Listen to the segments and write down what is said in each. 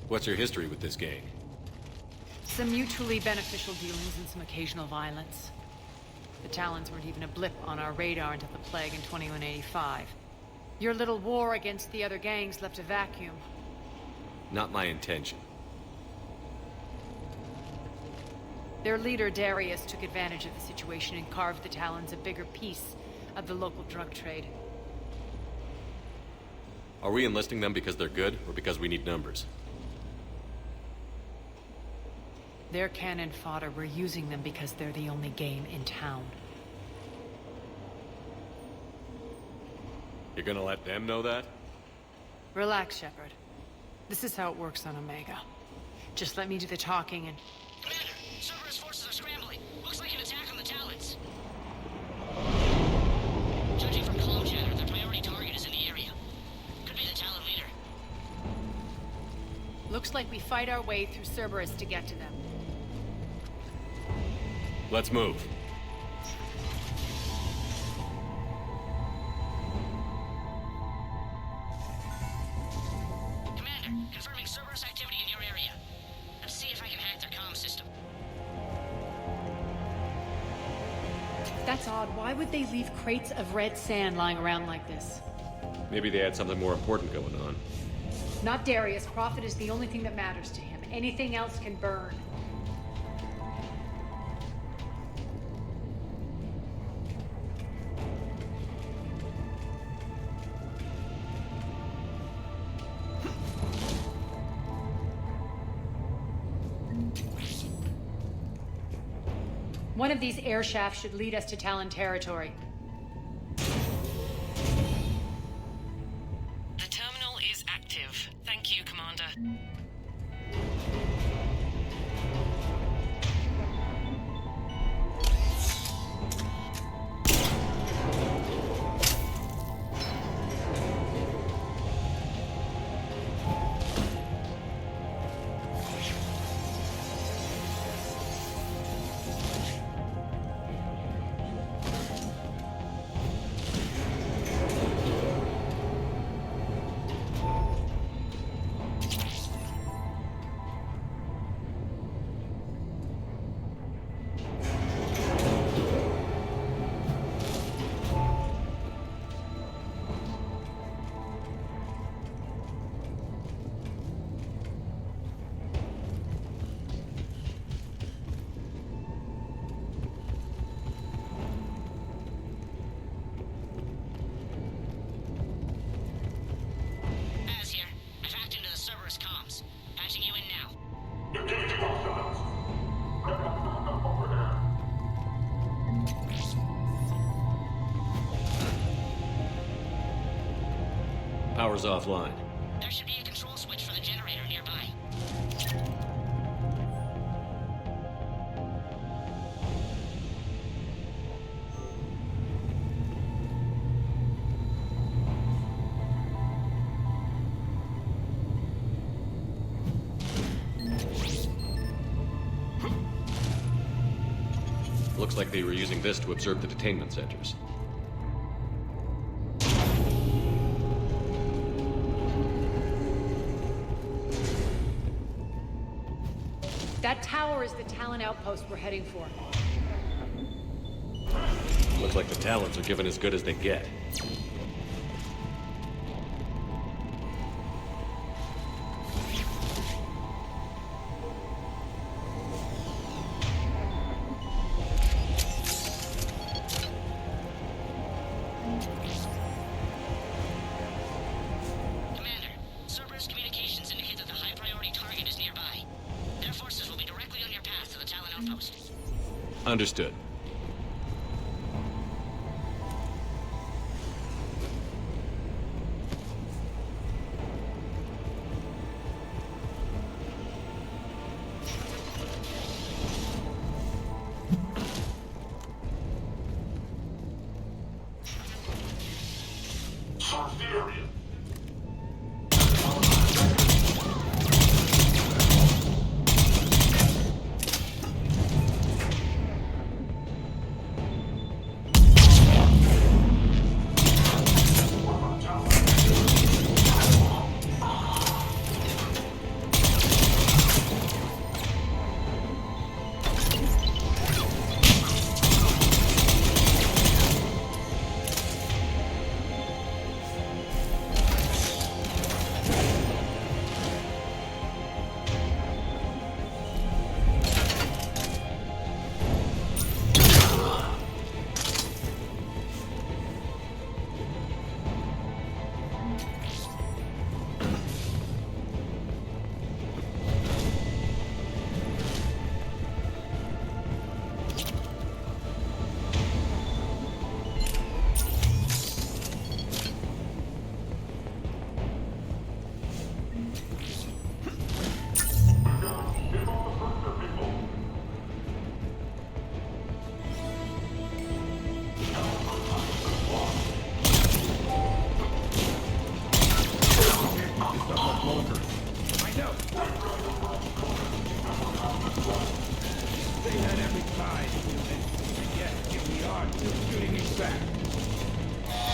What's your history with this gang? Some mutually beneficial dealings and some occasional violence. The Talons weren't even a blip on our radar until the Plague in 2185. Your little war against the other gangs left a vacuum. Not my intention. Their leader, Darius, took advantage of the situation and carved the Talons a bigger piece of the local drug trade. Are we enlisting them because they're good, or because we need numbers? They're cannon fodder. We're using them because they're the only game in town. You're gonna let them know that? Relax, Shepard. This is how it works on Omega. Just let me do the talking and... Commander, Cerberus forces are scrambling. Looks like an attack on the Talons. Judging from comm chatter, their priority target is in the area. Could be the Talon leader. Looks like we fight our way through Cerberus to get to them. Let's move. Commander, confirming Cerberus activity in your area. Let's see if I can hack their comm system. That's odd. Why would they leave crates of red sand lying around like this? Maybe they had something more important going on. Not Darius. Profit is the only thing that matters to him. Anything else can burn. One of these air shafts should lead us to Talon territory. The terminal is active. Thank you, Commander. Power's offline. There should be a control switch for the generator nearby. Looks like they were using this to observe the detainment centers. That tower is the Talon outpost we're heading for. Looks like the Talons are giving as good as they get. Commander, Cerberus communications indicate that the high-priority target is nearby. Their forces will be directly on your path to the Talon outpost. Understood. Sarverian. They had every time, and yet here we are, still shooting me back.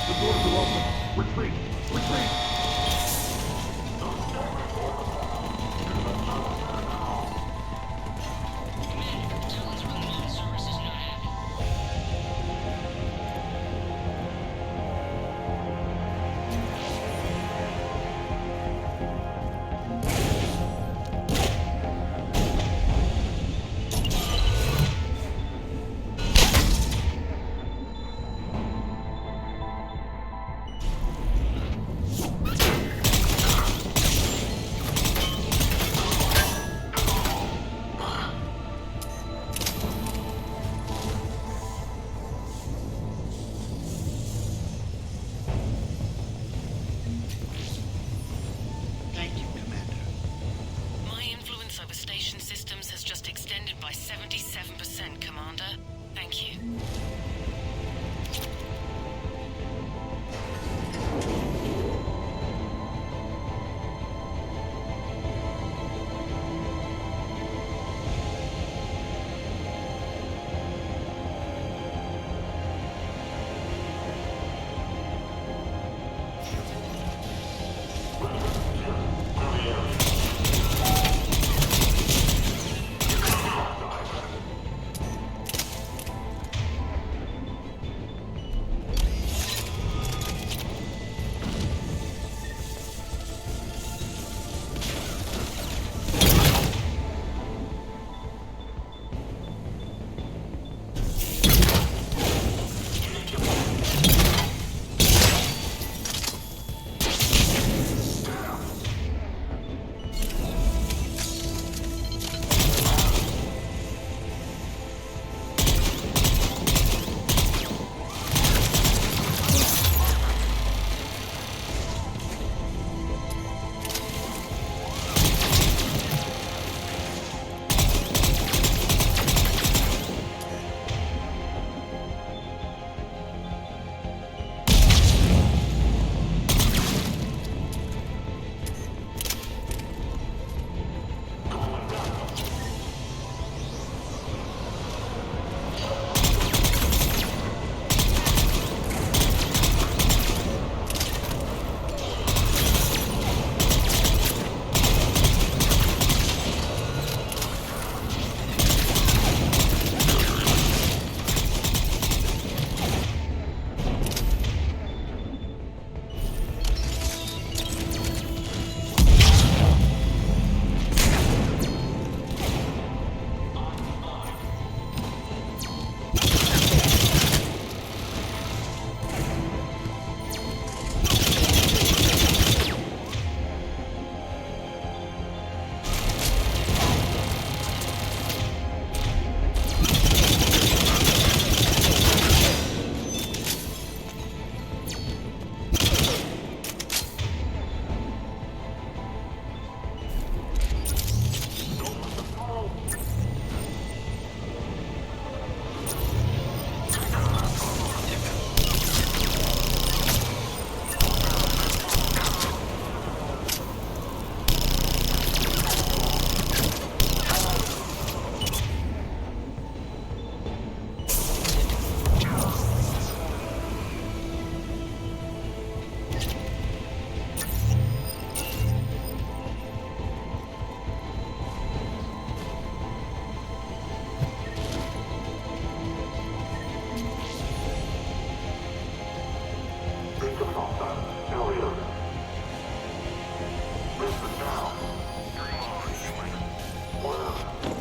The doors are open. Retreat! Retreat! Commander, Talon's running low and Cerberus is not happy.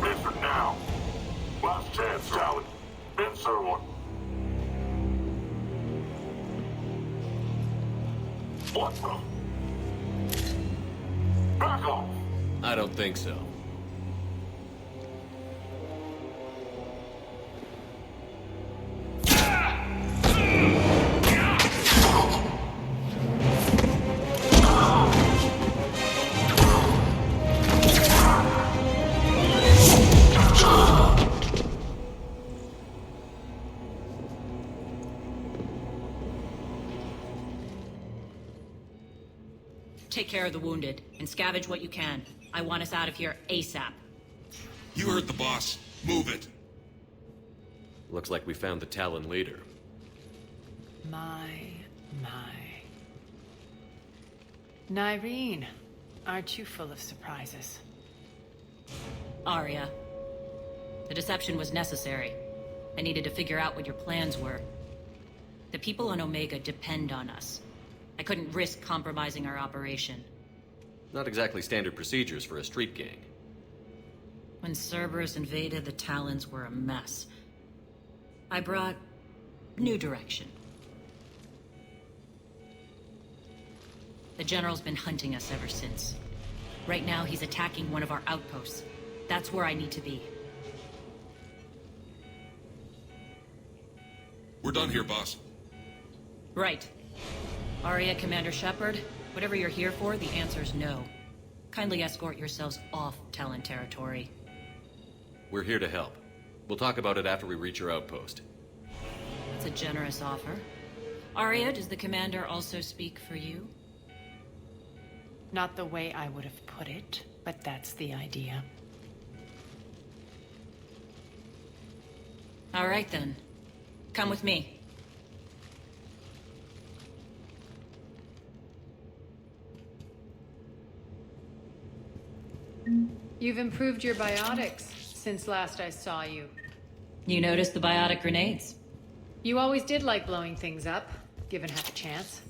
Listen now. Last chance, Talon. Insert one. What the? Back off. I don't think so. Take care of the wounded, and scavenge what you can. I want us out of here ASAP. You heard the boss. Move it. Looks like we found the Talon leader. My. Nyreen, aren't you full of surprises? Arya. The deception was necessary. I needed to figure out what your plans were. The people on Omega depend on us. I couldn't risk compromising our operation. Not exactly standard procedures for a street gang. When Cerberus invaded, the Talons were a mess. I brought new direction. The General's been hunting us ever since. Right now, he's attacking one of our outposts. That's where I need to be. We're done here, boss. Right. Arya, Commander Shepard, whatever you're here for, the answer's no. Kindly escort yourselves off Talon territory. We're here to help. We'll talk about it after we reach your outpost. That's a generous offer. Arya, does the Commander also speak for you? Not the way I would have put it, but that's the idea. All right, then. Come with me. You've improved your biotics since last I saw you. You noticed the biotic grenades? You always did like blowing things up, given half a chance.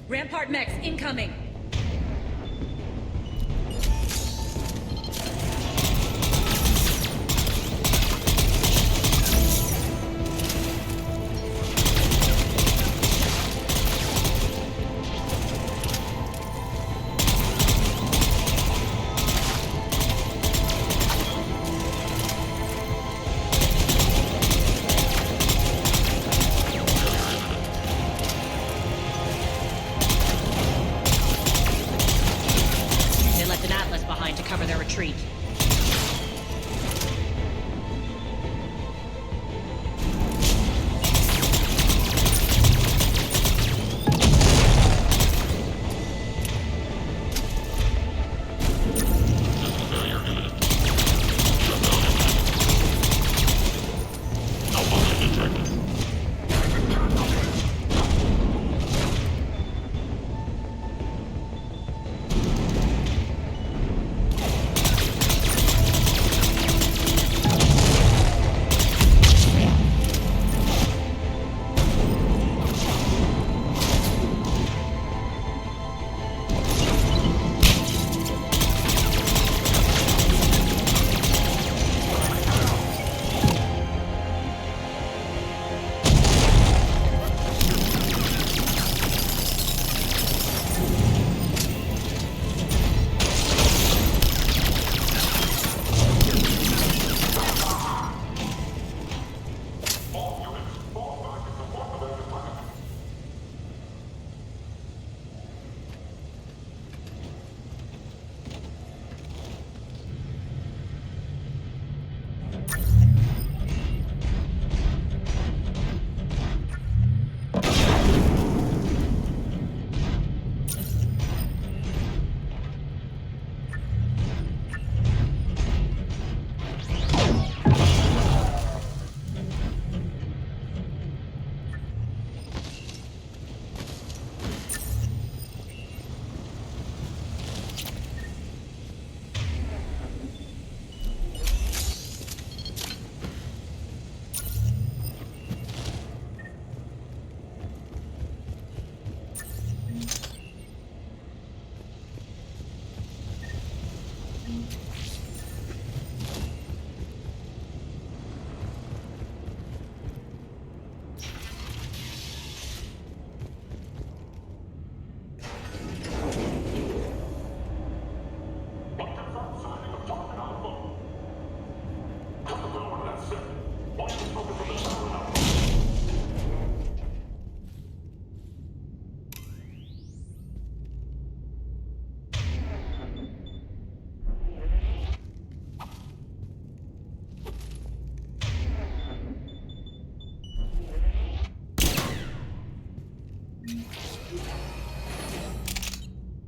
Rampart mechs incoming!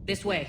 This way.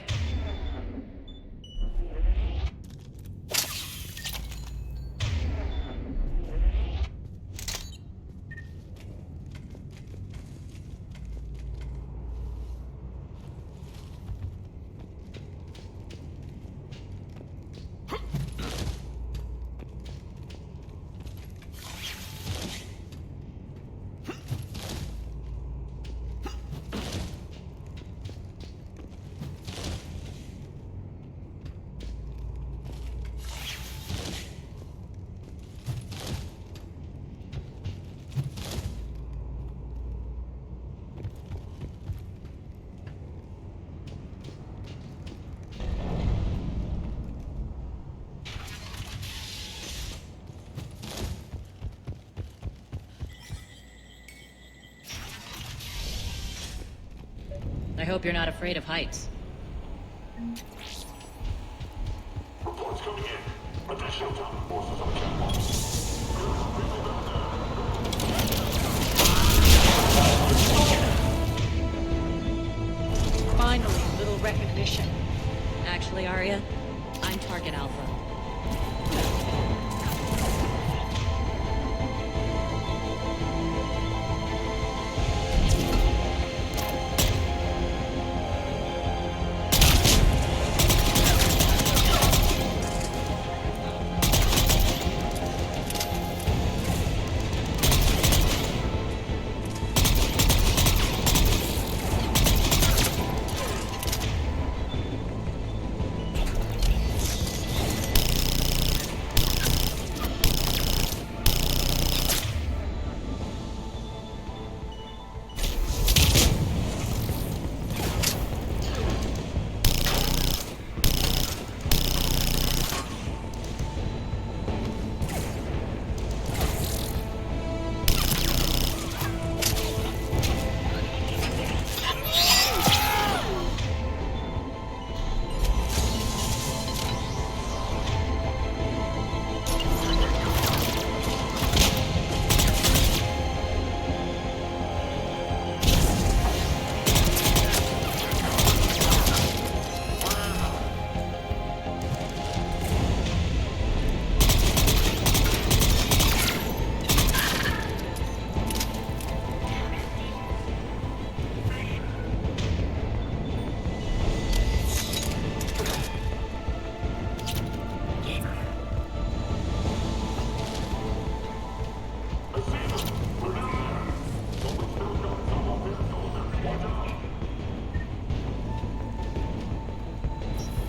I hope you're not afraid of heights. Reports coming in. Additional Talon forces on catwalk. Finally, a little recognition. Actually, Arya, I'm Target Alpha.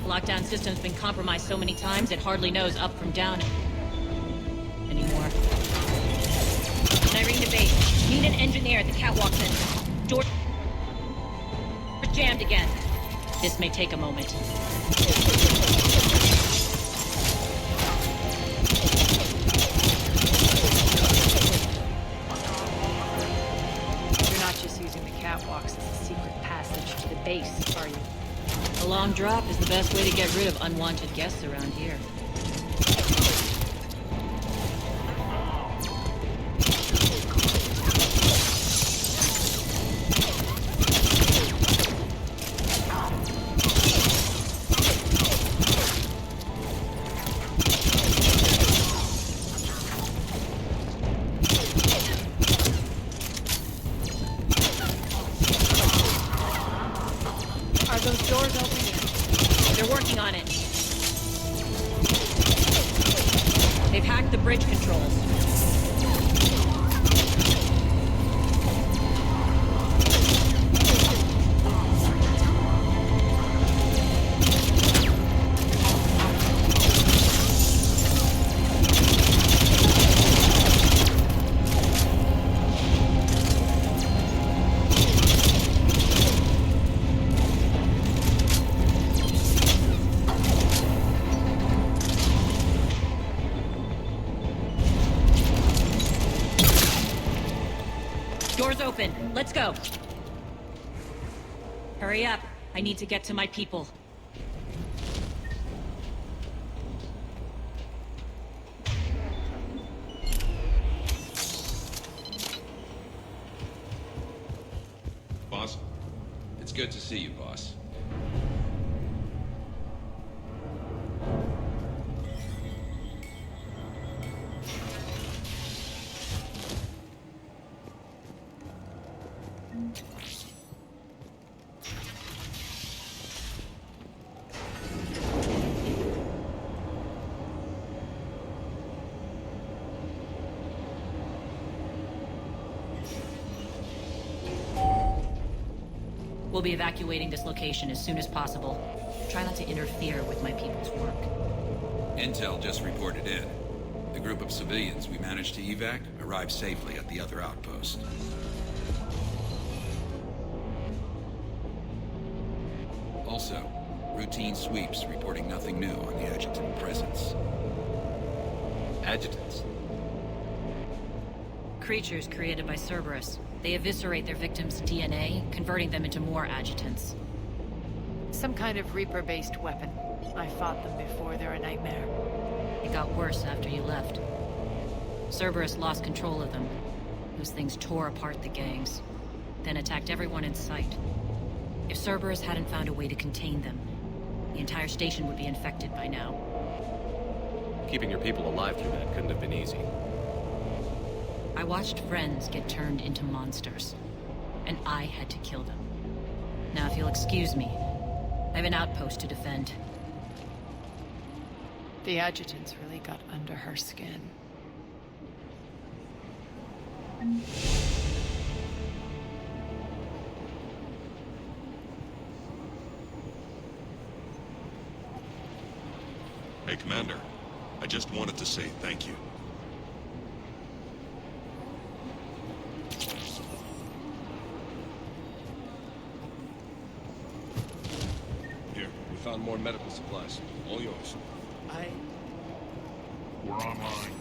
Lockdown system's been compromised so many times it hardly knows up from down anymore. Irene to base. Need an engineer at the catwalk center. Door jammed again. This may take a moment. You're not just using the catwalks as a secret passage to the base, are you? A long drop is the best way to get rid of unwanted guests around here. Are those doors open yet? They're working on it. They've hacked the bridge controls. Doors open. Let's go. Hurry up. I need to get to my people. Boss? It's good to see you, boss. We'll be evacuating this location as soon as possible. Try not to interfere with my people's work. Intel just reported in. The group of civilians we managed to evac arrived safely at the other outpost. Also, routine sweeps reporting nothing new on the adjutant presence. Adjutants. Creatures created by Cerberus. They eviscerate their victims' DNA, converting them into more adjutants. Some kind of Reaper-based weapon. I fought them before, they're a nightmare. It got worse after you left. Cerberus lost control of them. Those things tore apart the gangs, then attacked everyone in sight. If Cerberus hadn't found a way to contain them, the entire station would be infected by now. Keeping your people alive through that couldn't have been easy. I watched friends get turned into monsters, and I had to kill them. Now, if you'll excuse me, I have an outpost to defend. The adjutants really got under her skin. Hey, Commander. I just wanted to say thank you. Here, we found more medical supplies. All yours. We're online.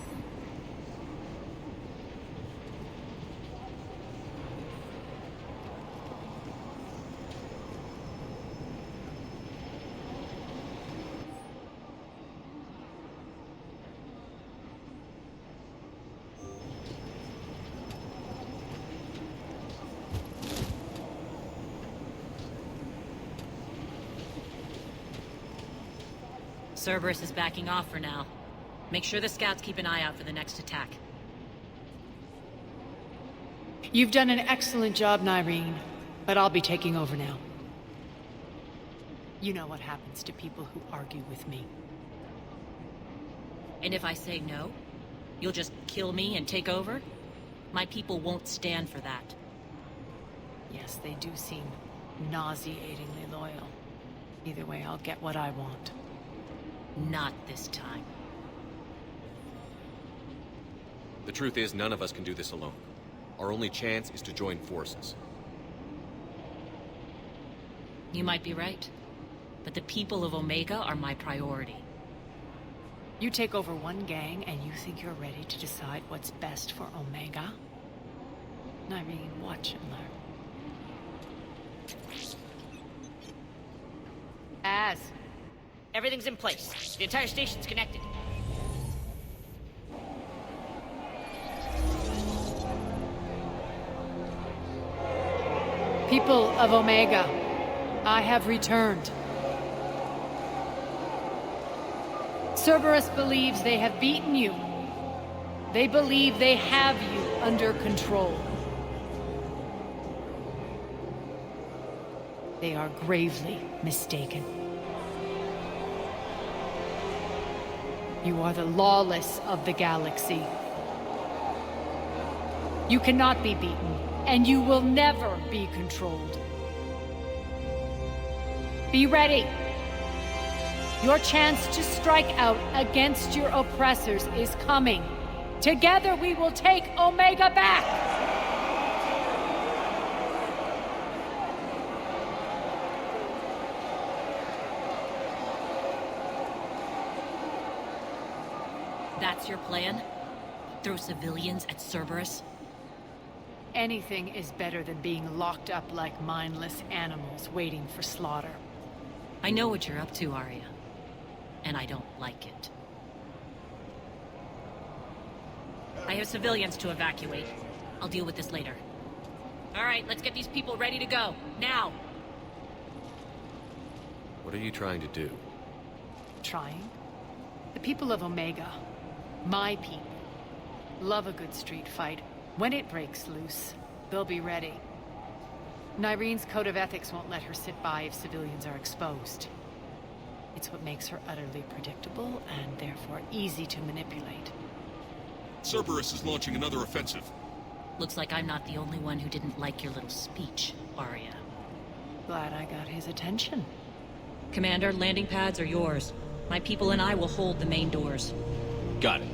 Cerberus is backing off for now. Make sure the scouts keep an eye out for the next attack. You've done an excellent job, Nyreen, but I'll be taking over now. You know what happens to people who argue with me. And if I say no, you'll just kill me and take over? My people won't stand for that. Yes, they do seem nauseatingly loyal. Either way, I'll get what I want. Not this time. The truth is, none of us can do this alone. Our only chance is to join forces. You might be right, but the people of Omega are my priority. You take over one gang and you think you're ready to decide what's best for Omega? Nyreen, watch and learn. Everything's in place. The entire station's connected. People of Omega, I have returned. Cerberus believes they have beaten you. They believe they have you under control. They are gravely mistaken. You are the lawless of the galaxy. You cannot be beaten, and you will never be controlled. Be ready. Your chance to strike out against your oppressors is coming. Together we will take Omega back! That's your plan? Throw civilians at Cerberus? Anything is better than being locked up like mindless animals waiting for slaughter. I know what you're up to, Arya. And I don't like it. I have civilians to evacuate. I'll deal with this later. All right, let's get these people ready to go. Now! What are you trying to do? Trying? The people of Omega, my people, love a good street fight. When it breaks loose, they'll be ready. Nyreen's code of ethics won't let her sit by if civilians are exposed. It's what makes her utterly predictable and therefore easy to manipulate. Cerberus is launching another offensive. Looks like I'm not the only one who didn't like your little speech, Arya. Glad I got his attention. Commander, landing pads are yours. My people and I will hold the main doors. Got it.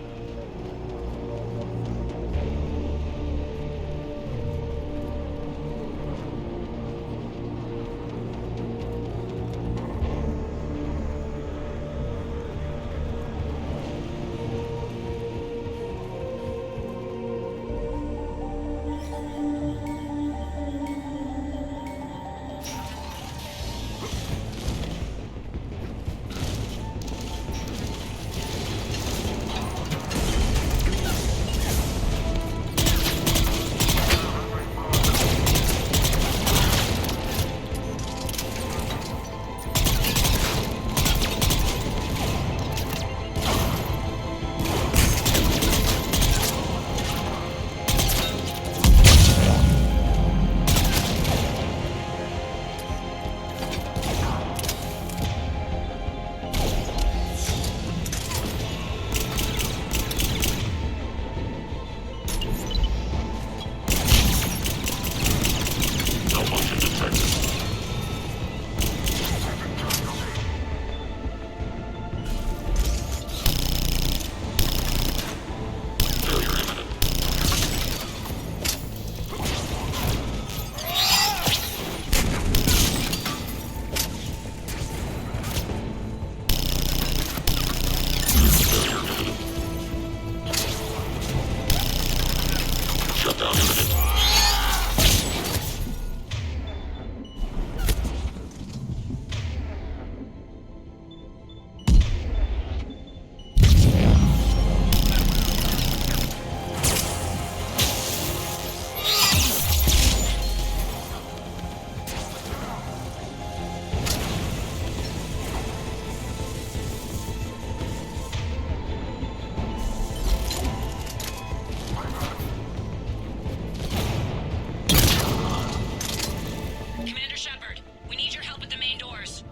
Commander Shepard, we need your help at the main doors.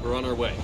We're on our way.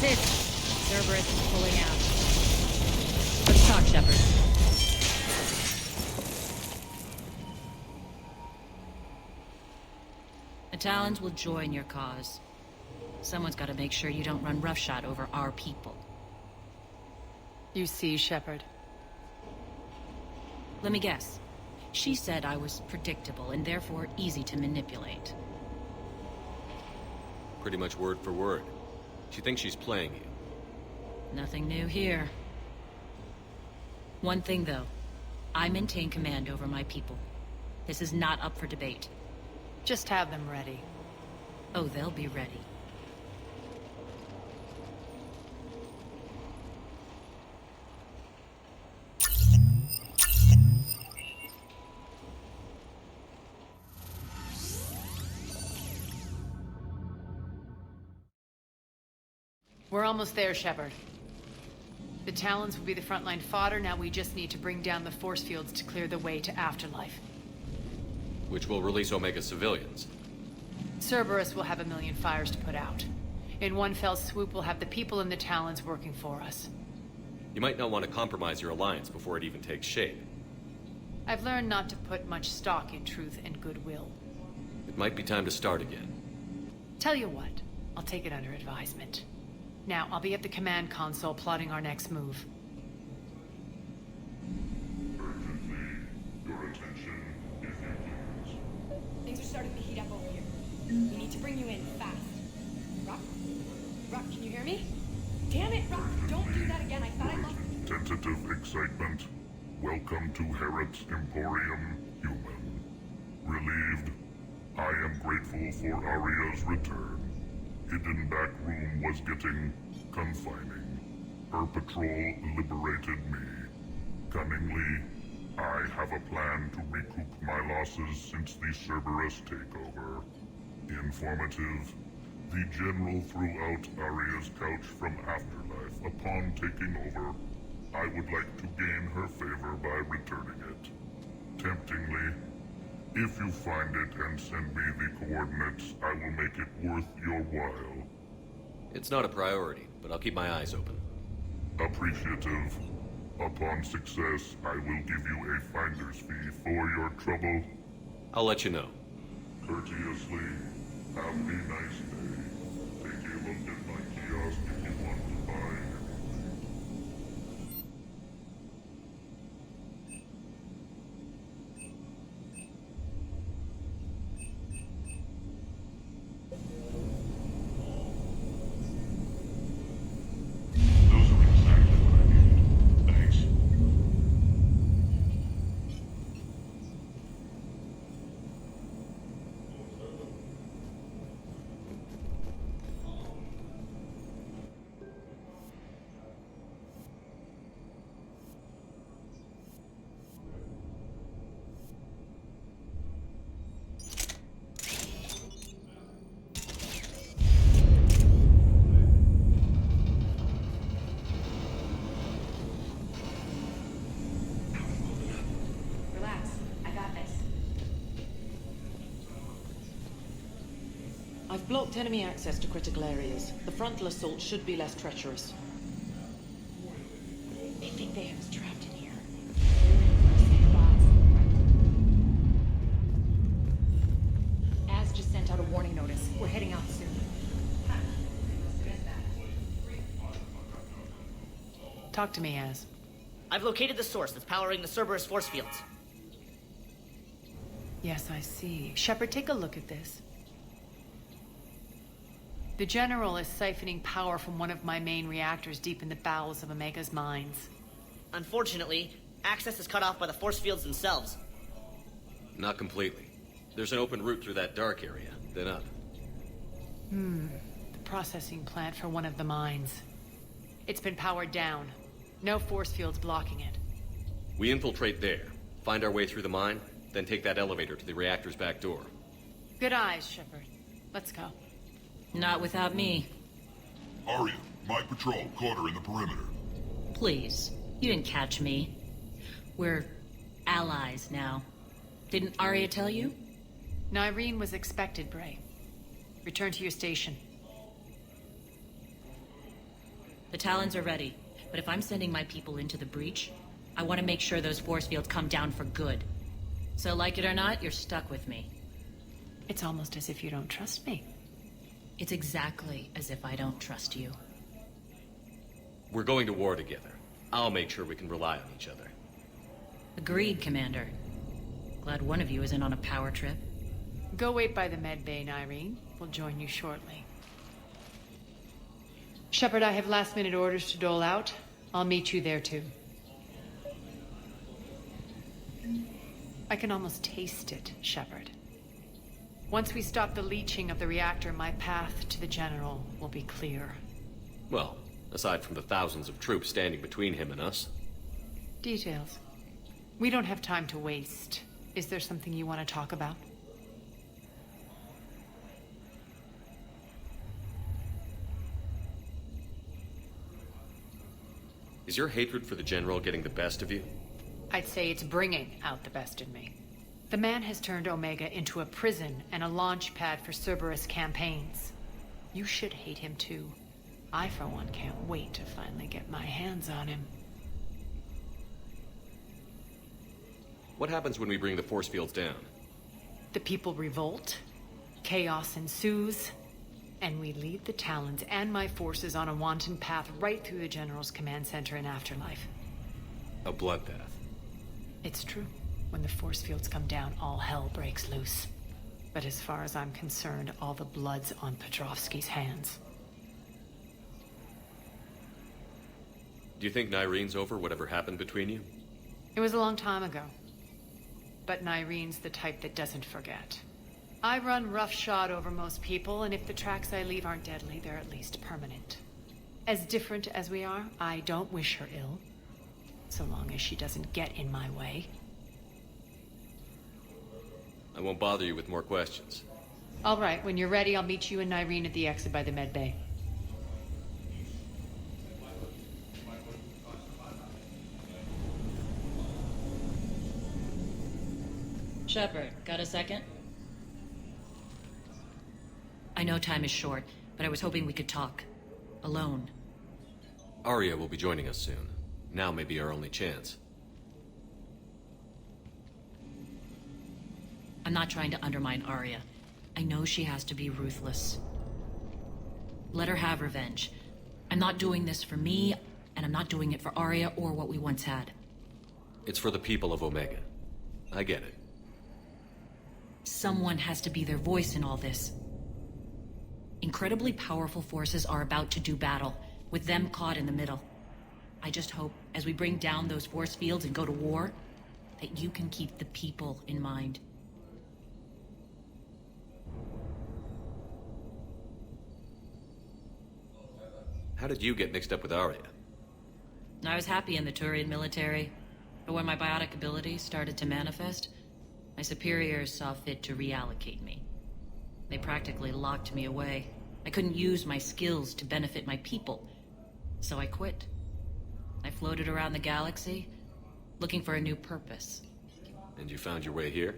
That's it. Cerberus is pulling out. Let's talk, Shepard. The Talons will join your cause. Someone's got to make sure you don't run roughshod over our people. You see, Shepard? Let me guess. She said I was predictable and therefore easy to manipulate. Pretty much word for word. She thinks she's playing you. Nothing new here. One thing, though. I maintain command over my people. This is not up for debate. Just have them ready. Oh, they'll be ready. We're almost there, Shepard. The Talons will be the frontline fodder, now we just need to bring down the force fields to clear the way to Afterlife. Which will release Omega civilians. Cerberus will have 1 million fires to put out. In one fell swoop, we'll have the people in the Talons working for us. You might not want to compromise your alliance before it even takes shape. I've learned not to put much stock in truth and goodwill. It might be time to start again. Tell you what, I'll take it under advisement. Now, I'll be at the command console plotting our next move. Urgently, your attention, if you please. Things are starting to heat up over here. We need to bring you in fast. Rock? Rock, can you hear me? Damn it, Rock! Don't do that again. I thought I lost... Tentative excitement. Welcome to Harrod's Emporium, human. Relieved. I am grateful for Aria's return. Hidden back room was getting confining. Her patrol liberated me. Cunningly, I have a plan to recoup my losses since the Cerberus takeover. Informative. The General threw out Aria's couch from Afterlife upon taking over. I would like to gain her favor by returning it. Temptingly, if you find it and send me the coordinates, I will make it worth your while. It's not a priority, but I'll keep my eyes open. Appreciative. Upon success, I will give you a finder's fee for your trouble. I'll let you know. Courteously, have a nice day. Take a look at my kiosk if you want to buy anything. Those are exactly what I needed. Thanks. Relax. I got this. I've blocked enemy access to critical areas. The frontal assault should be less treacherous. They think they have us trapped in here. Az just sent out a warning notice. We're heading out soon. Talk to me, Az. I've located the source that's powering the Cerberus force fields. Yes, I see. Shepard, take a look at this. The General is siphoning power from one of my main reactors deep in the bowels of Omega's mines. Unfortunately, access is cut off by the force fields themselves. Not completely. There's an open route through that dark area, then up. The processing plant for one of the mines. It's been powered down. No force fields blocking it. We infiltrate there, find our way through the mine, then take that elevator to the reactor's back door. Good eyes, Shepard. Let's go. Not without me. Aria, my patrol, quarter in the perimeter. Please. You didn't catch me. We're allies now. Didn't Arya tell you? Nyreen was expected, Bray. Return to your station. The Talons are ready, but if I'm sending my people into the breach, I want to make sure those force fields come down for good. So like it or not, you're stuck with me. It's almost as if you don't trust me. It's exactly as if I don't trust you. We're going to war together. I'll make sure we can rely on each other. Agreed, Commander. Glad one of you isn't on a power trip. Go wait by the med bay, Nyreen. We'll join you shortly. Shepard, I have last-minute orders to dole out. I'll meet you there, too. I can almost taste it, Shepard. Once we stop the leaching of the reactor, my path to the General will be clear. Well, aside from the thousands of troops standing between him and us. Details. We don't have time to waste. Is there something you want to talk about? your hatred for the General getting the best of you? I'd say it's bringing out the best in me. The man has turned Omega into a prison and a launch pad for Cerberus campaigns. You should hate him too. I, for one, can't wait to finally get my hands on him. What happens when we bring the force fields down? The people revolt, chaos ensues, and we lead the Talons and my forces on a wanton path right through the General's command center and afterlife. A bloodbath. It's true. When the force fields come down, all hell breaks loose. But as far as I'm concerned, all the blood's on Petrovsky's hands. Do you think Nyrene's over whatever happened between you? It was a long time ago. But Nyrene's the type that doesn't forget. I run roughshod over most people, and if the tracks I leave aren't deadly, they're at least permanent. As different as we are, I don't wish her ill. So long as she doesn't get in my way. I won't bother you with more questions. All right, when you're ready, I'll meet you and Nyrene at the exit by the med bay. Shepard, got a second? I know time is short, but I was hoping we could talk. Alone. Arya will be joining us soon. Now may be our only chance. I'm not trying to undermine Arya. I know she has to be ruthless. Let her have revenge. I'm not doing this for me, and I'm not doing it for Arya or what we once had. It's for the people of Omega. I get it. Someone has to be their voice in all this. Incredibly powerful forces are about to do battle, with them caught in the middle. I just hope, as we bring down those force fields and go to war, that you can keep the people in mind. How did you get mixed up with Arya? I was happy in the Turian military, but when my biotic abilities started to manifest, my superiors saw fit to reallocate me. They practically locked me away. I couldn't use my skills to benefit my people, so I quit. I floated around the galaxy, looking for a new purpose. And you found your way here?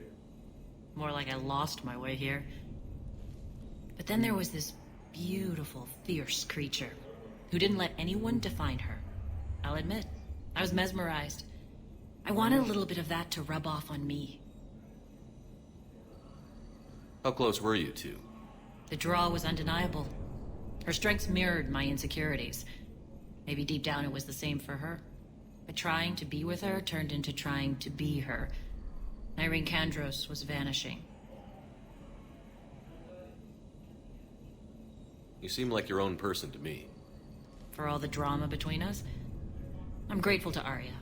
More like I lost my way here. But then there was this beautiful, fierce creature who didn't let anyone define her. I'll admit, I was mesmerized. I wanted a little bit of that to rub off on me. How close were you two? The draw was undeniable. Her strengths mirrored my insecurities. Maybe deep down it was the same for her. But trying to be with her turned into trying to be her. Nyrene Kandros was vanishing. You seem like your own person to me. For all the drama between us, I'm grateful to Arya.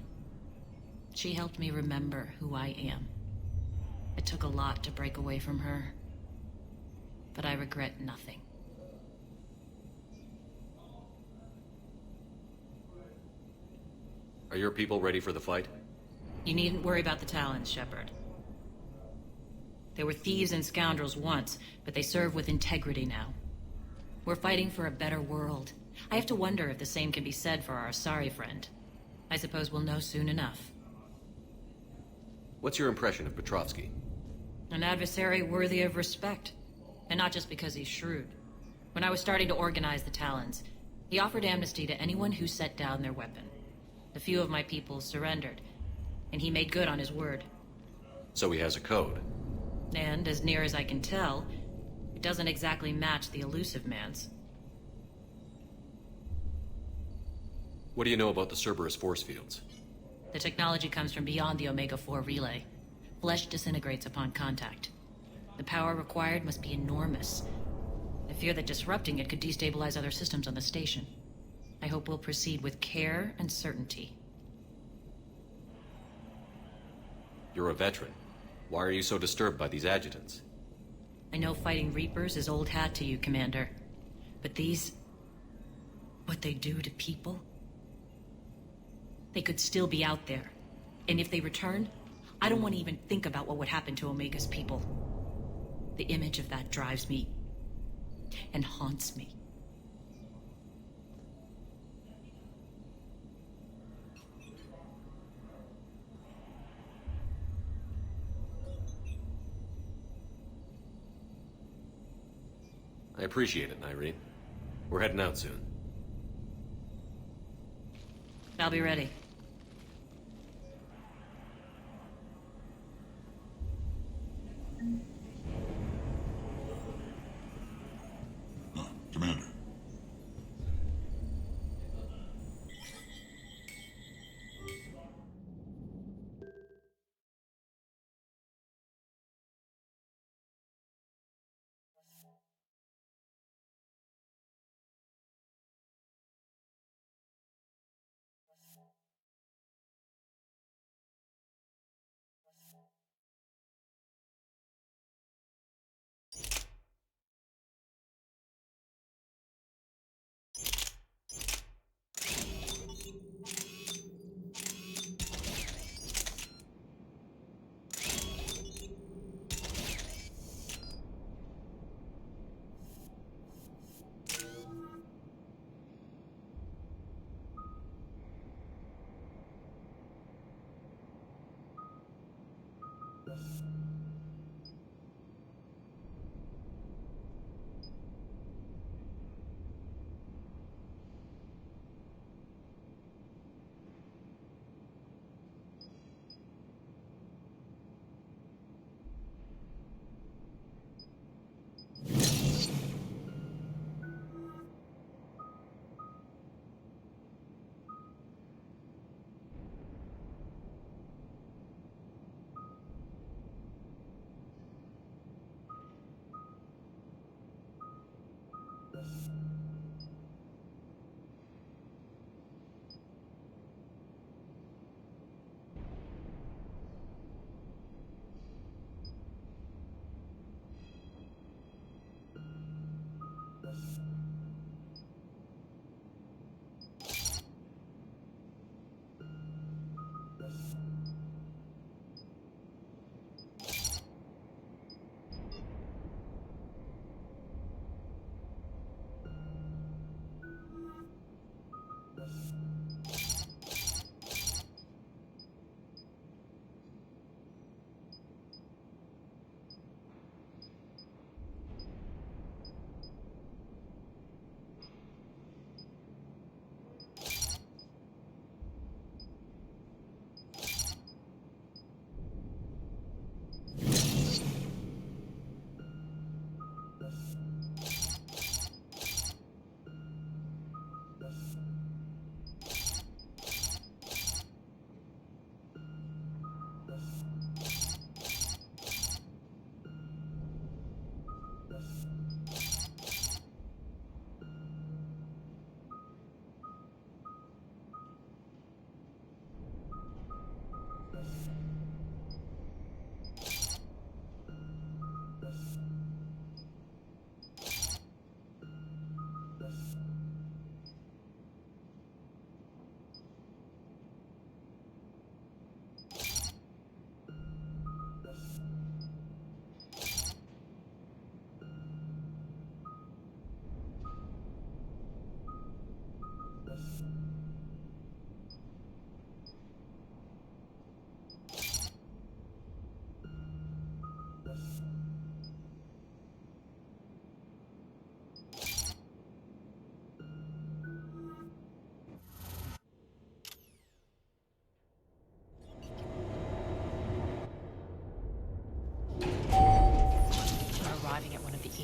She helped me remember who I am. It took a lot to break away from her, but I regret nothing. Are your people ready for the fight? You needn't worry about the Talons, Shepard. They were thieves and scoundrels once, but they serve with integrity now. We're fighting for a better world. I have to wonder if the same can be said for our Asari friend. I suppose we'll know soon enough. What's your impression of Petrovsky? An adversary worthy of respect. And not just because he's shrewd. When I was starting to organize the Talons, he offered amnesty to anyone who set down their weapon. A few of my people surrendered, and he made good on his word. So he has a code. And, as near as I can tell, it doesn't exactly match the Elusive Man's. What do you know about the Cerberus force fields? The technology comes from beyond the Omega-4 relay. Flesh disintegrates upon contact. The power required must be enormous. I fear that disrupting it could destabilize other systems on the station. I hope we'll proceed with care and certainty. You're a veteran. Why are you so disturbed by these adjutants? I know fighting Reapers is old hat to you, Commander. But these... what they do to people? They could still be out there. And if they return, I don't want to even think about what would happen to Omega's people. The image of that drives me and haunts me. I appreciate it, Irene. We're heading out soon. I'll be ready. Commander.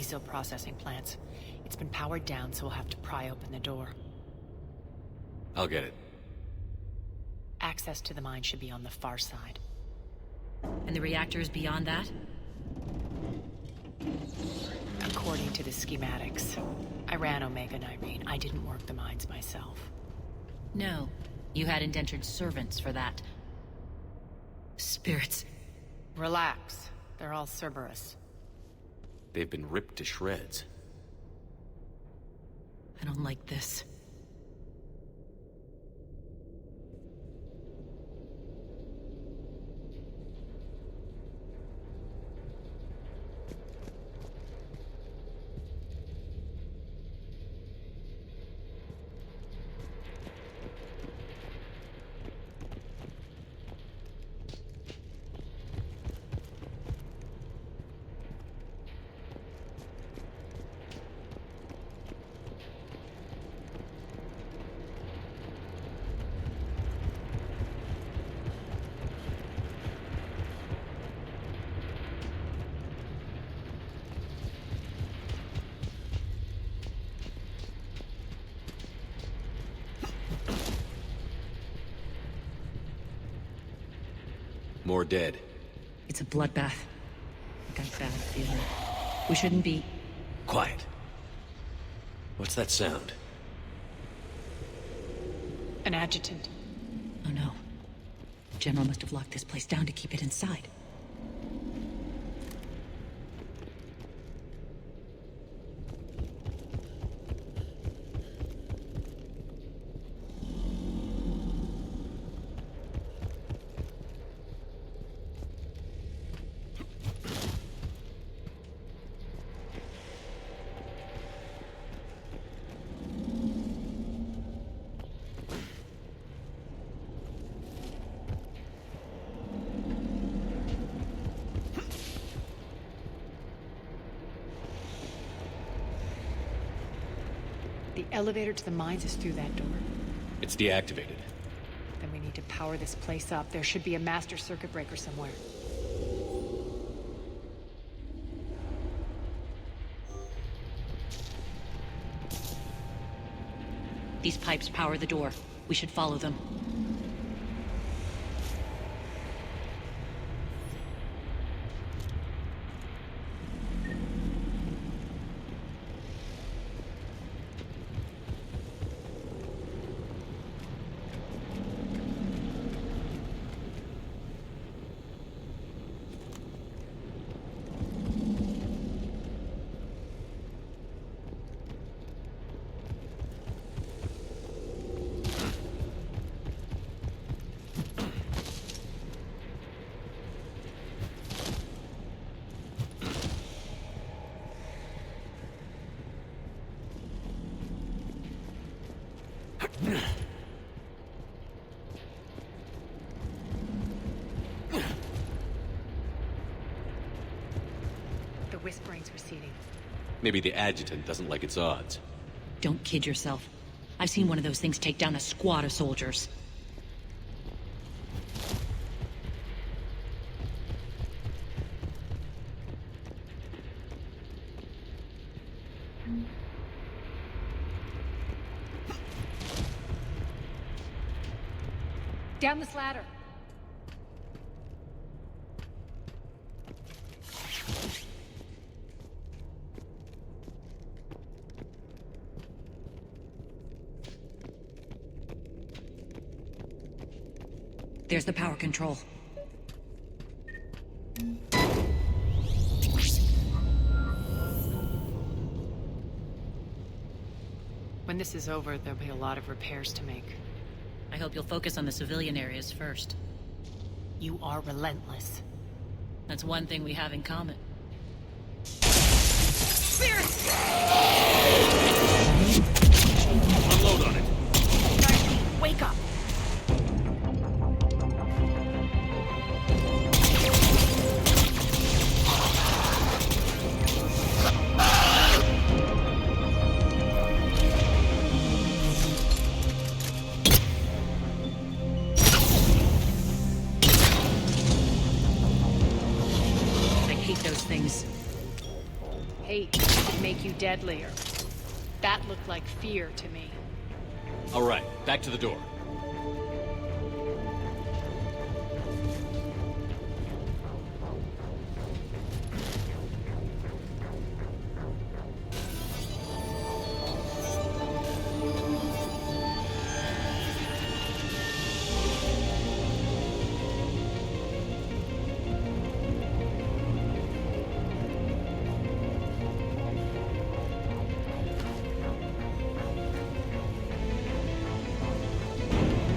ESO processing plants. It's been powered down, so we'll have to pry open the door. I'll get it. Access to the mine should be on the far side. And the reactors beyond that? According to the schematics. I ran Omega and Irene. I didn't work the mines myself. No. You had indentured servants for that. Spirits. Relax. They're all Cerberus. They've been ripped to shreds. I don't like this. more dead. It's a bloodbath. I got a bad feeling. We shouldn't be... Quiet. What's that sound? An adjutant. Oh no. General must have locked this place down to keep it inside. The elevator to the mines is through that door. It's deactivated. Then we need to power this place up. There should be a master circuit breaker somewhere. These pipes power the door. We should follow them. The whispering's receding. Maybe the adjutant doesn't like its odds. Don't kid yourself. I've seen one of those things take down a squad of soldiers. Down this ladder. There's the power control. When this is over, there'll be a lot of repairs to make. I hope you'll focus on the civilian areas first. You are relentless. That's one thing we have in common. Unload on it. Wake up! Things. Hate would make you deadlier. That looked like fear to me. All right, back to the door.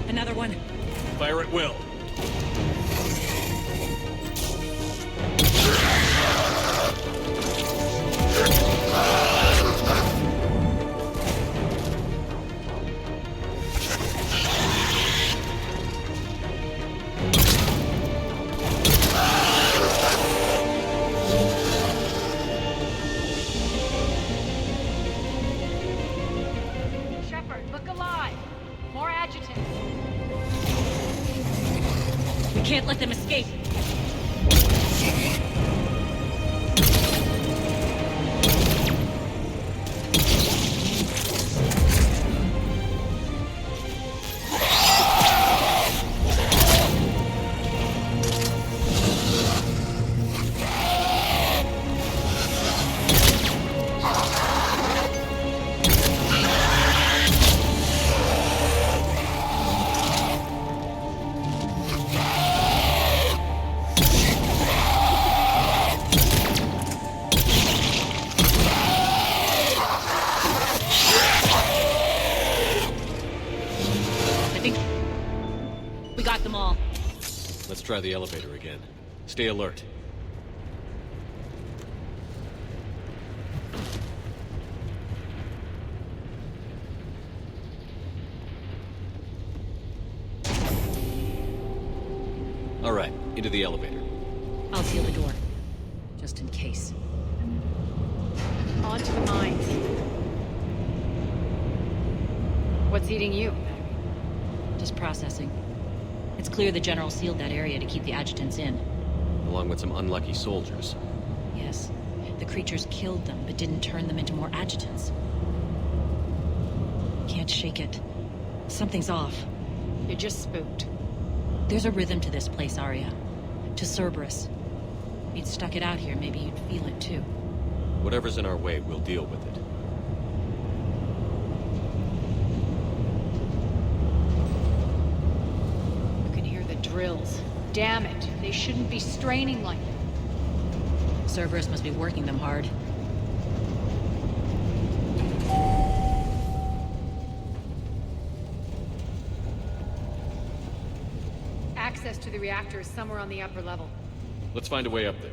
Another one. Fire at will. Shepard, look alive! More adjutants! We can't let them escape. try the elevator again. Stay alert. All right, into the elevator. I'll seal the door. Just in case. On to the mines. What's eating you? Just processing. It's clear the General sealed that area to keep the adjutants in. Along with some unlucky soldiers. Yes. The creatures killed them, but didn't turn them into more adjutants. Can't shake it. Something's off. You're just spooked. There's a rhythm to this place, Arya. To Cerberus. If you'd stuck it out here, maybe you'd feel it too. Whatever's in our way, we'll deal with it. You can hear the drills. Damn it, they shouldn't be straining like that. Cerberus must be working them hard. Access to the reactor is somewhere on the upper level. Let's find a way up there.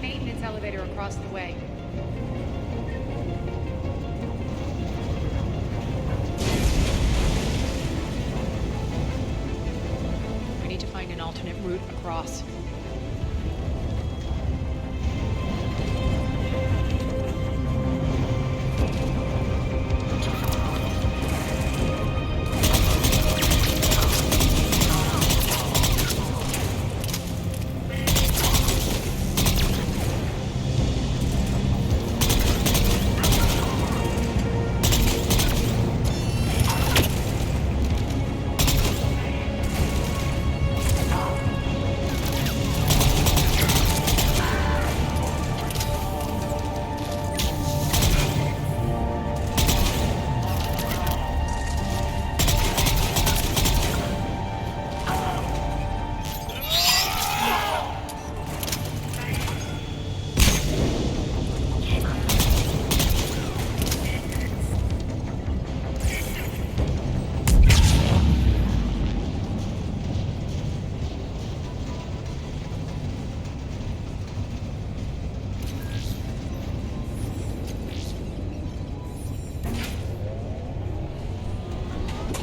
maintenance elevator across the way. We need to find an alternate route across.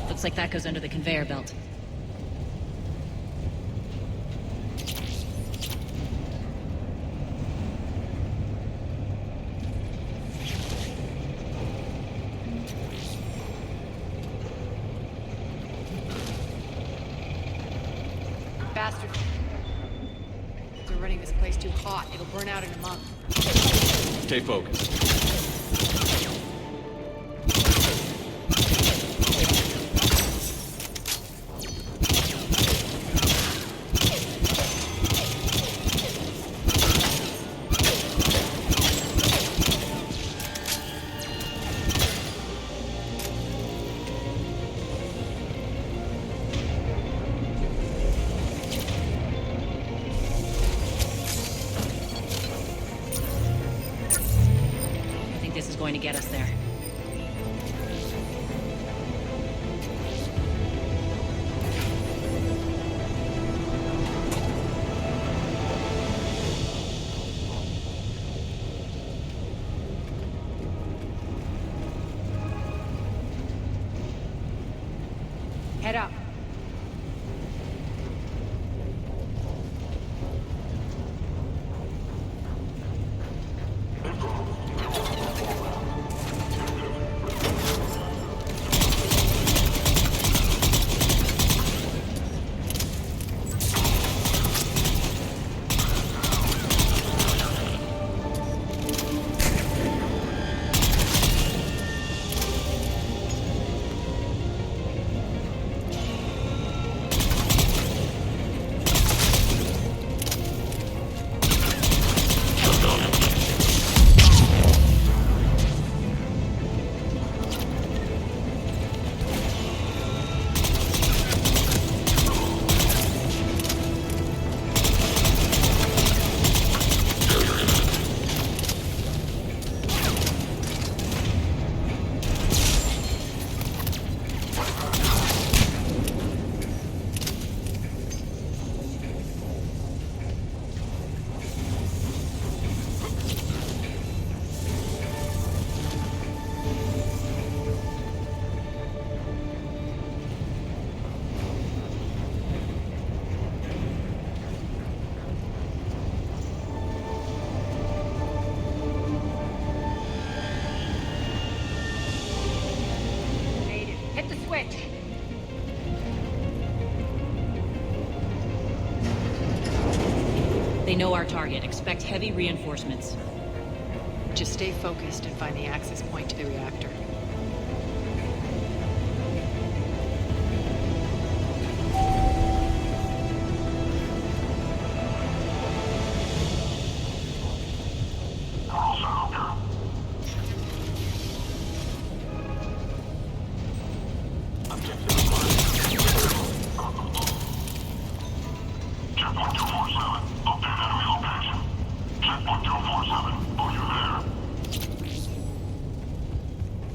Looks like that goes under the conveyor belt. Bastard It'll burn out in a month. Stay focused. This is going to get us there. Head up. Hit the switch. They know our target. Expect heavy reinforcements. Just stay focused and find the access point to the reactor.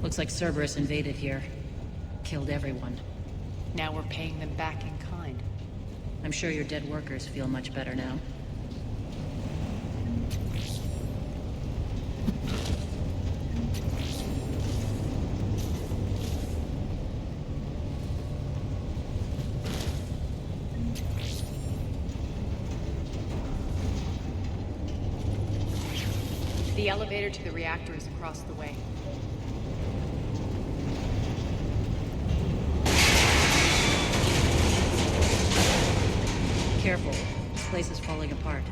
Looks like Cerberus invaded here. Killed everyone. Now we're paying them back in kind. I'm sure your dead workers feel much better now. The elevator to the reactor is across the way. Careful. This place is falling apart.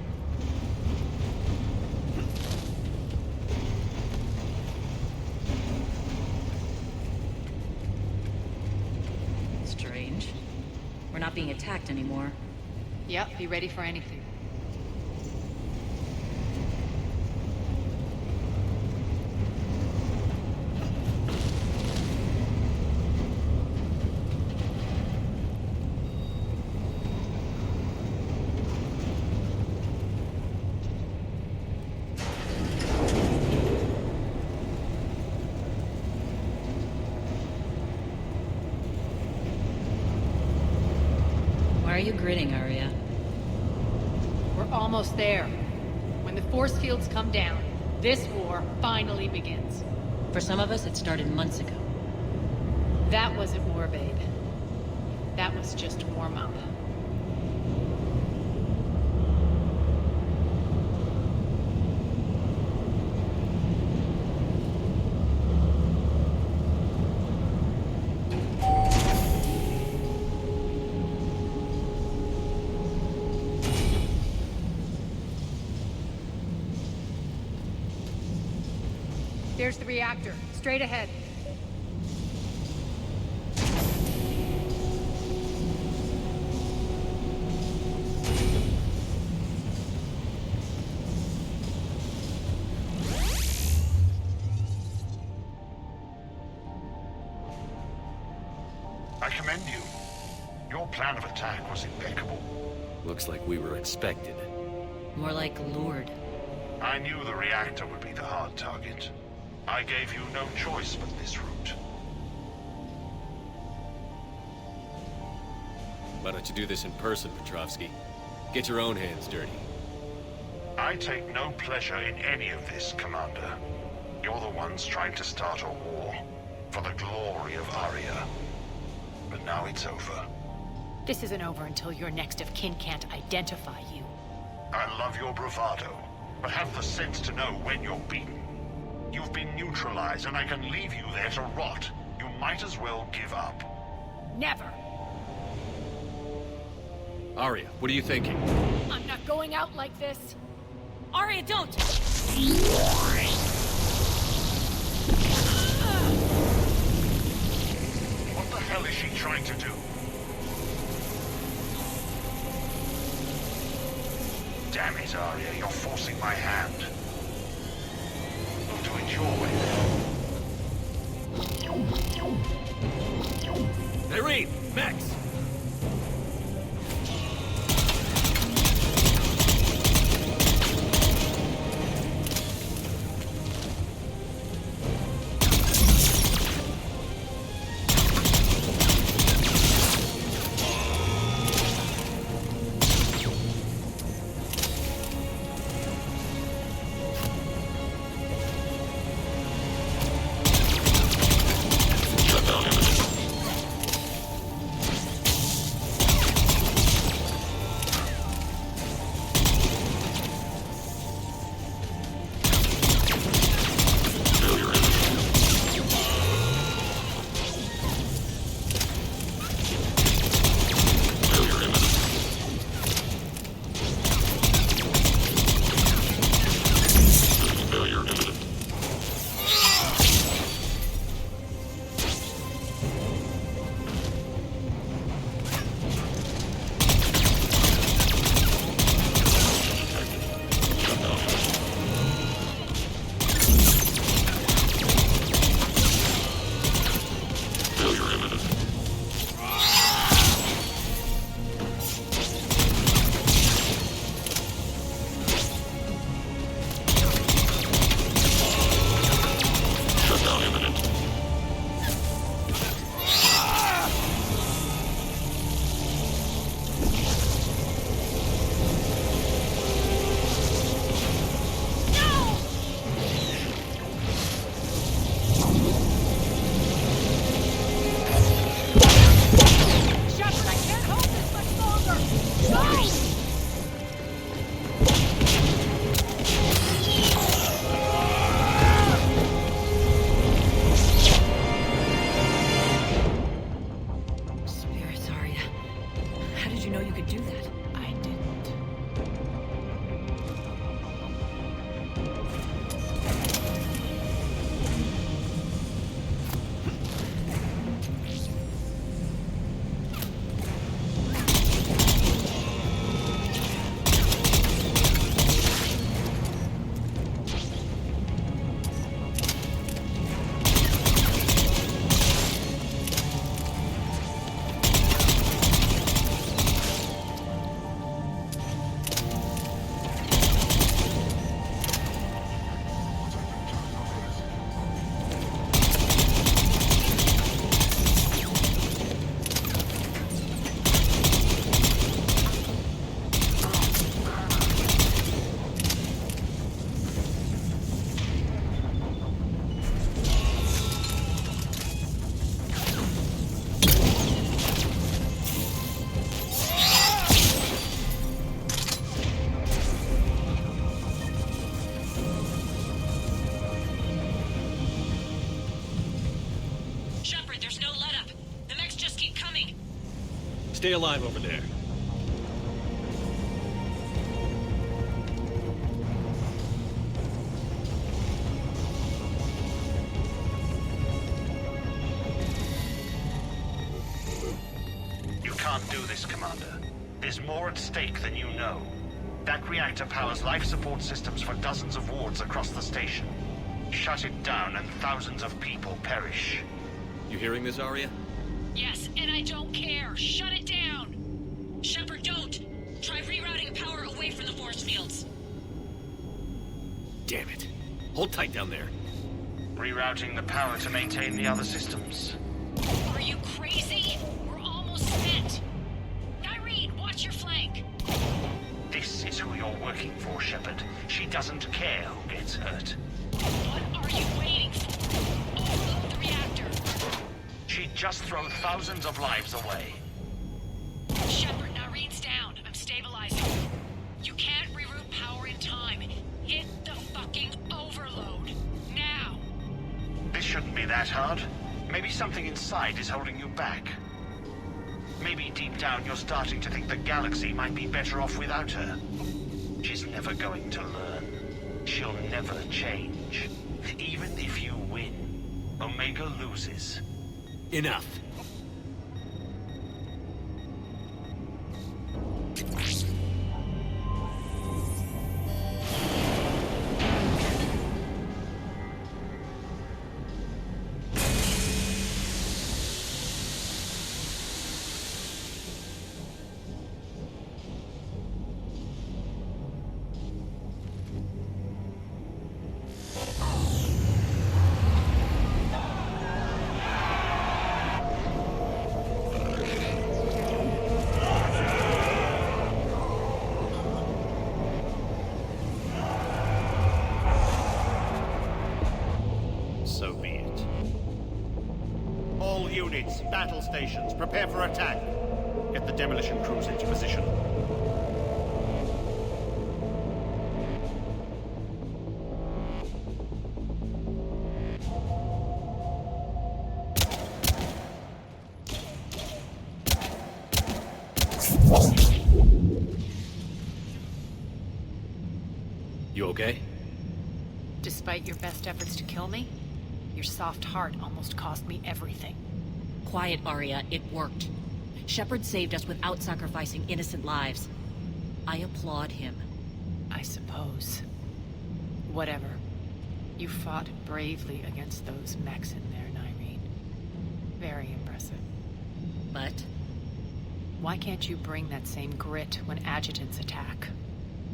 Strange. We're not being attacked anymore. Yep, be ready for anything. Why are you grinning, Arya? We're almost there. When the force fields come down, this war finally begins. For some of us, it started months ago. That wasn't war, babe. That was just warm-up. There's the reactor. Straight ahead. I commend you. Your plan of attack was impeccable. Looks like we were expected. More like lured. I knew the reactor would be the hard target. I gave you no choice but this route. Why don't you do this in person, Petrovsky? Get your own hands dirty. I take no pleasure in any of this, Commander. You're the ones trying to start a war for the glory of Aria. But now it's over. This isn't over until your next of kin can't identify you. I love your bravado, but have the sense to know when you're beaten. You've been neutralized, and I can leave you there to rot. You might as well give up. Never! Aria, what are you thinking? I'm not going out like this! Aria, don't! What the hell is she trying to do? Damn it, Aria, you're forcing my hand. We'll do it your way. Irene! Max! Stay alive over there. can't do this, Commander. There's more at stake than you know. That reactor powers life support systems for dozens of wards across the station. Shut it down and thousands of people perish. You hearing this, Arya? Yes, and I don't care. Shut it down. Shepard, don't. Try rerouting power away from the force fields. Damn it. Hold tight down there. Rerouting the power to maintain the other systems. Are you crazy? We're almost spent. Nyreen, watch your flank. This is who you're working for, Shepard. She doesn't care who gets hurt. What are you waiting for? Overload the reactor. She'd just throw thousands of lives away. Shepard, Nyreen's down. I'm stabilizing. You can't reroute power in time. Hit the fucking overload. Now. This shouldn't be that hard. Maybe something inside is holding you back. Maybe deep down you're starting to think the galaxy might be better off without her. She's never going to learn. She'll never change. Even if you win, Omega loses. Enough. So be it. All units, battle stations, prepare for attack. Get the demolition crews into position. You okay? Despite your best efforts to kill me, your soft heart almost cost me everything. Quiet, Arya. It worked. Shepard saved us without sacrificing innocent lives. I applaud him. I suppose. Whatever. You fought bravely against those mechs in there, Nyreen. Very impressive. But? Why can't you bring that same grit when adjutants attack?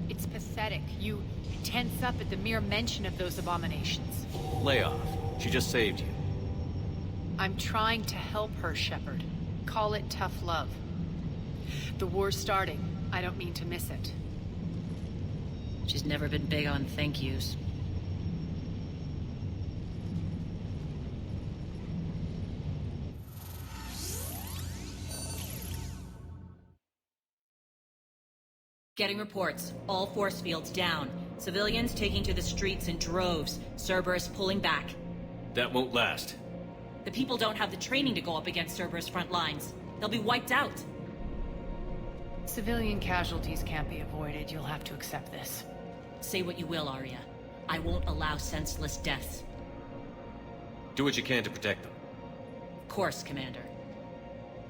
It's pathetic. You tense up at the mere mention of those abominations. Lay off. She just saved you. I'm trying to help her, Shepard. Call it tough love. The war's starting. I don't mean to miss it. She's never been big on thank yous. Getting reports. All force fields down. Civilians taking to the streets in droves. Cerberus pulling back. That won't last. The people don't have the training to go up against Cerberus front lines. They'll be wiped out. Civilian casualties can't be avoided. You'll have to accept this. Say what you will, Arya. I won't allow senseless deaths. Do what you can to protect them. Of course, Commander.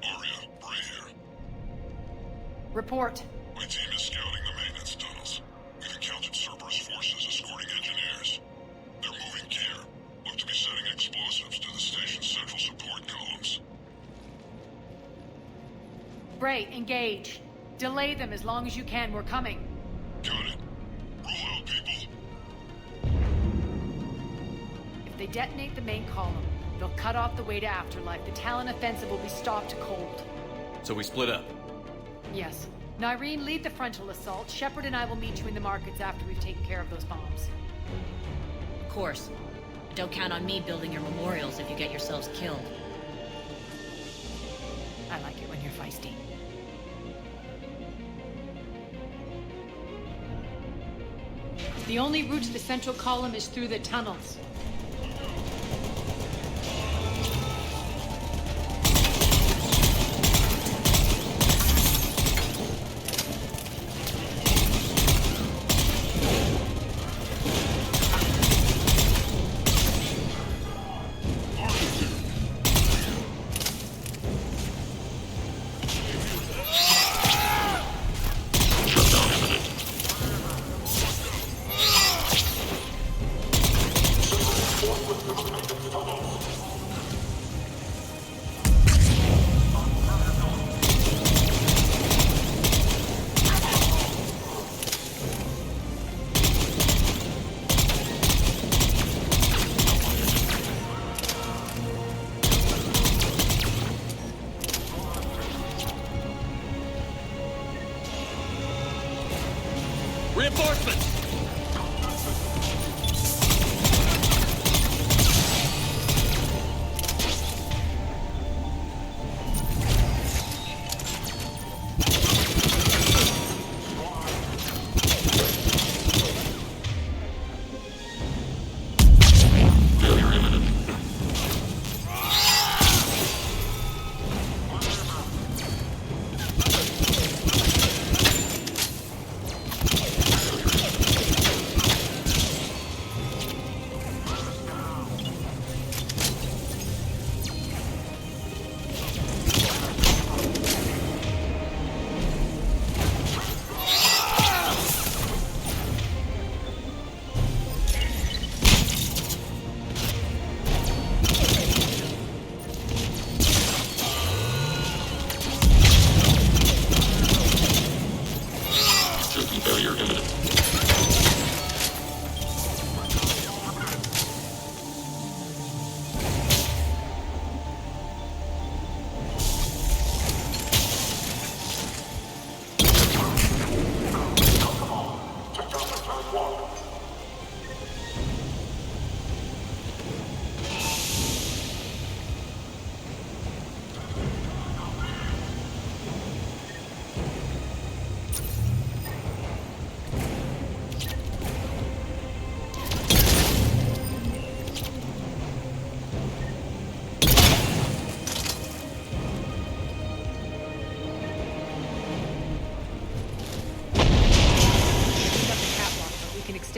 Arya, Bray here. Report. My team is scouting the maintenance tunnels. We've encountered Cerberus forces escorting engineers. They're moving gear. Look to be setting explosives to the station's central support columns. Bray, engage. Delay them as long as you can. We're coming. Got it. Roll out, people. If they detonate the main column, they'll cut off the way to Afterlife. The Talon offensive will be stopped cold. So we split up. Yes. Nyreen, lead the frontal assault. Shepard and I will meet you in the markets after we've taken care of those bombs. Of course. Don't count on me building your memorials if you get yourselves killed. I like it when you're feisty. The only route to the central column is through the tunnels.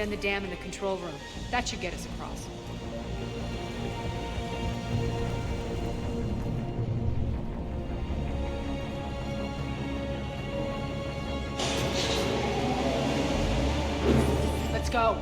extend the dam in the control room. That should get us across. Let's go.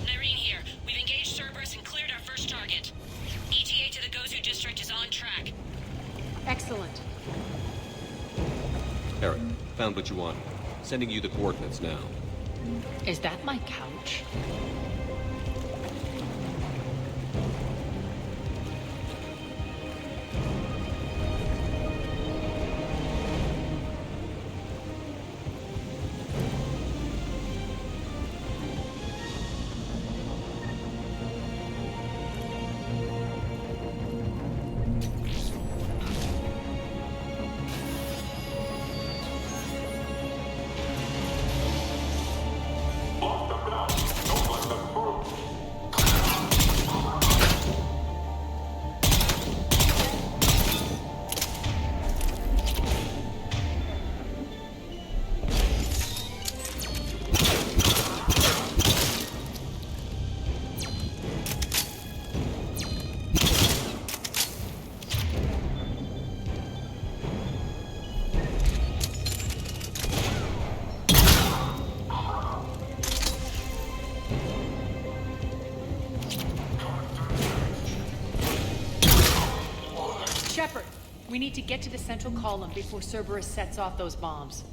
Nyreen here. We've engaged Cerberus and cleared our first target. ETA to the Gozu district is on track. Excellent. Eric, found what you want. Sending you the coordinates now. Is that my couch? Shepard, we need to get to the central column before Cerberus sets off those bombs.